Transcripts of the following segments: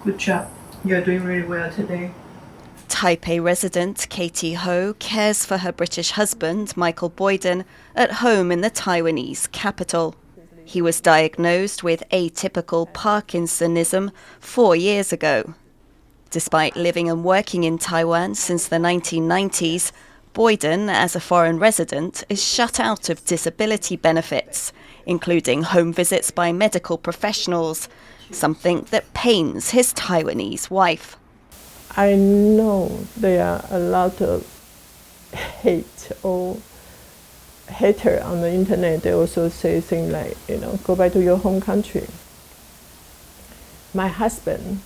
Good job. You're doing really well today. Taipei resident Katie Ho cares for her British husband, Michael Boyden, at home in the Taiwanese capital. He was diagnosed with atypical Parkinsonism 4 years ago. Despite living and working in Taiwan since the 1990s, Boyden, as a foreign resident, is shut out of disability benefits, including home visits by medical professionals, something that pains his Taiwanese wife. I know there are a lot of hate or hater on the internet. They also say things like, go back to your home country. My husband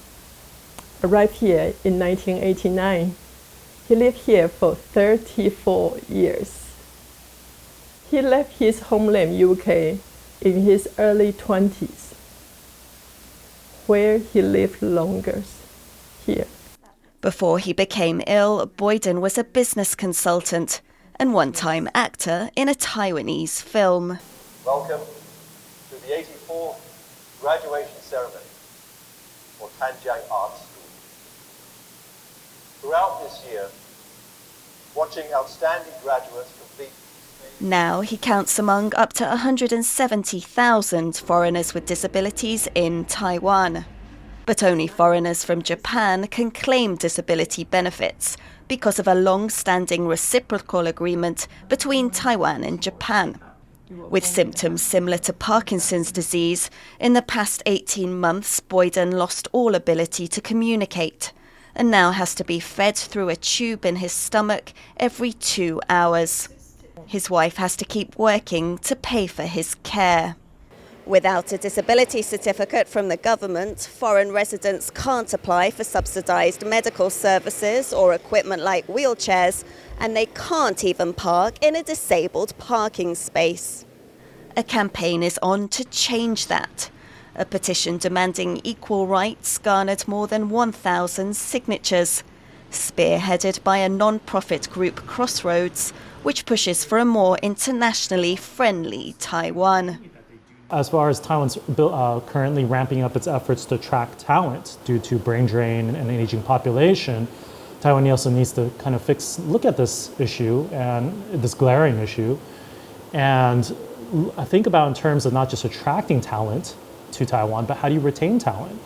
arrived here in 1989. He lived here for 34 years. He left his homeland, UK, in his early 20s, where he lived longest, here. Before he became ill, Boyden was a business consultant and one-time actor in a Taiwanese film. Welcome to the 84th graduation ceremony for Tanjiang Arts School. Throughout this year, watching outstanding graduates complete. Now he counts among up to 170,000 foreigners with disabilities in Taiwan. But only foreigners from Japan can claim disability benefits because of a long-standing reciprocal agreement between Taiwan and Japan. With symptoms similar to Parkinson's disease, in the past 18 months, Boyden lost all ability to communicate and now has to be fed through a tube in his stomach every 2 hours. His wife has to keep working to pay for his care. Without a disability certificate from the government, foreign residents can't apply for subsidised medical services or equipment like wheelchairs, and they can't even park in a disabled parking space. A campaign is on to change that. A petition demanding equal rights garnered more than 1,000 signatures, spearheaded by a non-profit group, Crossroads, which pushes for a more internationally friendly Taiwan. As far as Taiwan's currently ramping up its efforts to attract talent due to brain drain and an aging population, Taiwan also needs to kind of look at this issue and this glaring issue, and I think about in terms of not just attracting talent to Taiwan, but how do you retain talent?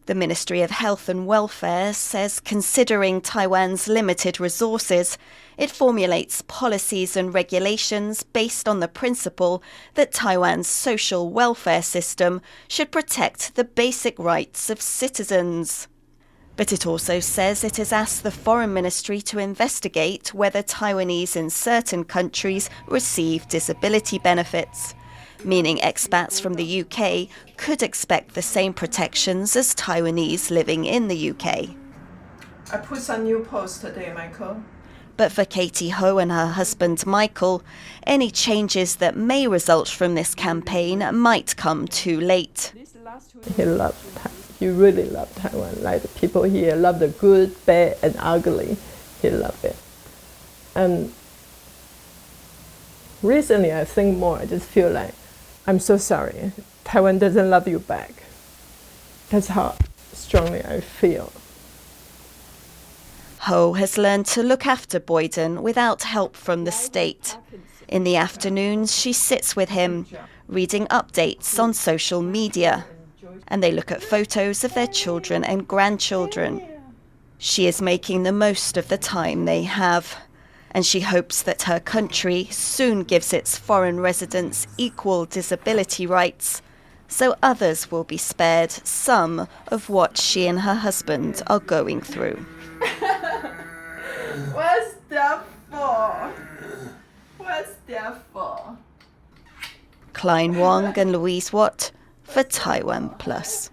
The Ministry of Health and Welfare says, considering Taiwan's limited resources, it formulates policies and regulations based on the principle that Taiwan's social welfare system should protect the basic rights of citizens. But it also says it has asked the Foreign Ministry to investigate whether Taiwanese in certain countries receive disability benefits, meaning expats from the UK could expect the same protections as Taiwanese living in the UK. I put some new posts today, Michael. But for Katie Ho and her husband Michael, any changes that may result from this campaign might come too late. He really loved Taiwan. Like the people here love the good, bad, and ugly. He loved it. And recently, I think more. I just feel like, I'm so sorry. Taiwan doesn't love you back. That's how strongly I feel. Ho has learned to look after Boyden without help from the state. In the afternoons, she sits with him, reading updates on social media, and they look at photos of their children and grandchildren. She is making the most of the time they have, and she hopes that her country soon gives its foreign residents equal disability rights, so others will be spared some of what she and her husband are going through. What's that for? What's that for? Klein, Wang and Louise for TaiwanPlus.